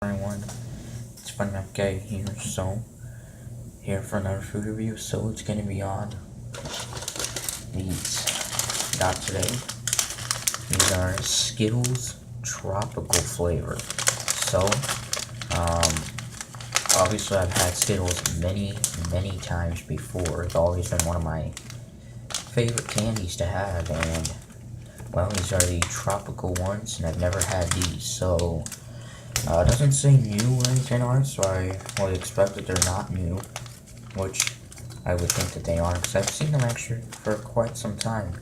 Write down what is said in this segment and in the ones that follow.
Everyone, it's Fun Enough Guy here, here for another food review. So it's gonna be on these got today. These are Skittles tropical flavor. So, obviously I've had Skittles many times before. It's always been one of my favorite candies to have, and well, these are the tropical ones, and I've never had these, so it doesn't say new or anything on it, so I would expect that they're not new, which I would think that they are, because I've seen them actually for quite some time,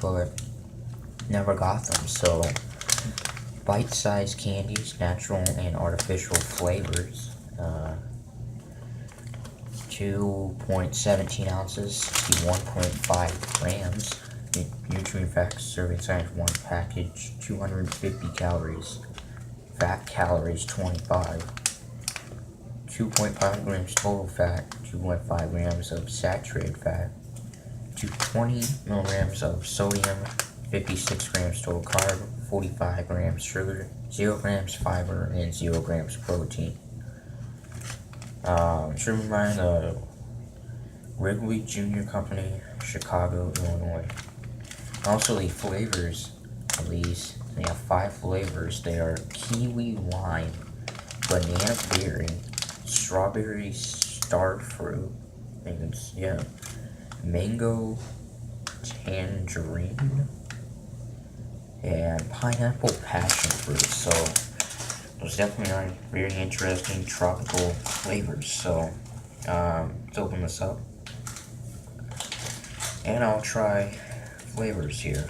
but never got them. So, bite-sized candies, natural and artificial flavors, 2.17 ounces, 61.5 grams, nutrient facts, serving size 1 package, 250 calories. Fat calories 25, 2.5 grams total fat, 2.5 grams of saturated fat, 20 milligrams of sodium, 56 grams total carb, 45 grams sugar, 0 grams fiber, and 0 grams protein. Driven by the Wrigley Jr. Company, Chicago, Illinois. Also, the flavors of these. They have 5 flavors. They are kiwi lime, banana berry, strawberry starfruit, mango tangerine, and pineapple passion fruit. So those definitely are very interesting tropical flavors. So let's open this up, and I'll try flavors here.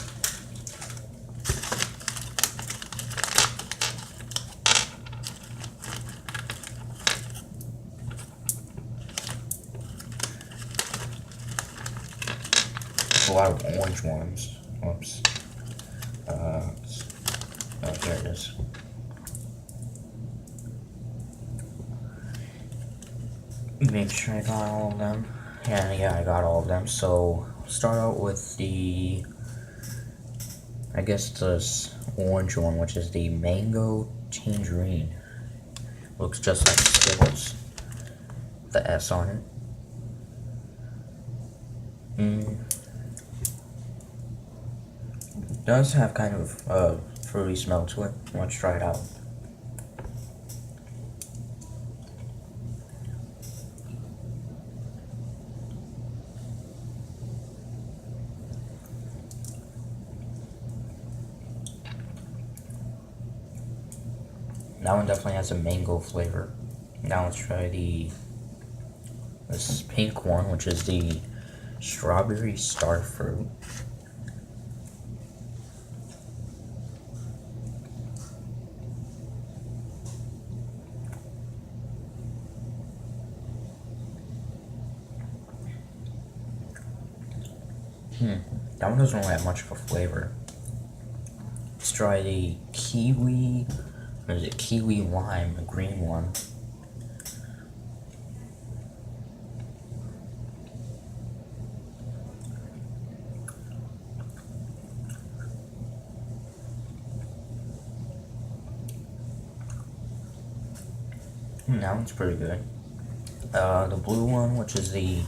A lot of orange ones. Oops. Oh, here it is. Make sure I got all of them. Yeah, I got all of them. So, start out with the, I guess this orange one, which is the mango tangerine. Looks just like Skittles. The S on it. Does have kind of a fruity smell to it. Let's try it out. That one definitely has a mango flavor. Now let's try this pink one, which is the strawberry starfruit. That one doesn't really have much of a flavor. Let's try the kiwi, what is it, kiwi lime, the green one. That one's pretty good. The blue one, which is the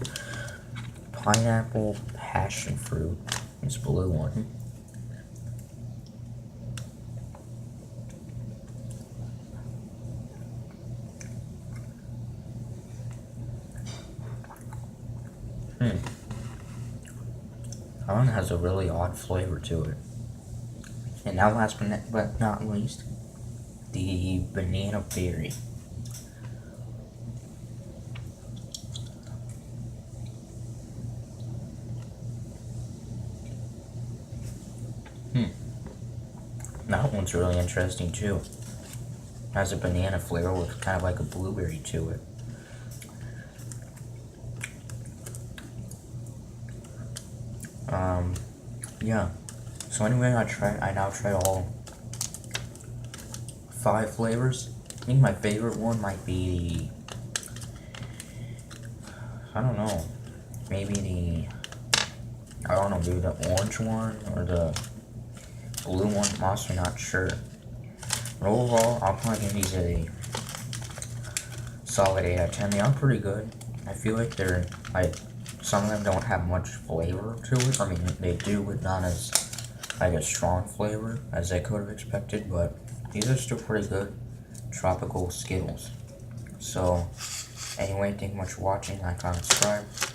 pineapple passion fruit, this blue one. That one has a really odd flavor to it. And now last but not least, the banana berry. That one's really interesting too. It has a banana flavor with kind of like a blueberry to it. Yeah. So anyway, I now tried all 5 flavors. I think my favorite one might be I don't know, maybe the orange one or the blue one. I'm also not sure. But overall, I'll probably give these a solid 8 out of 10. They are pretty good. I feel like they're, like, some of them don't have much flavor to it. I mean, they do, but not as, like, a strong flavor as I could have expected, but these are still pretty good. Tropical Skittles. So, anyway, thank you much for watching. Like, comment, subscribe.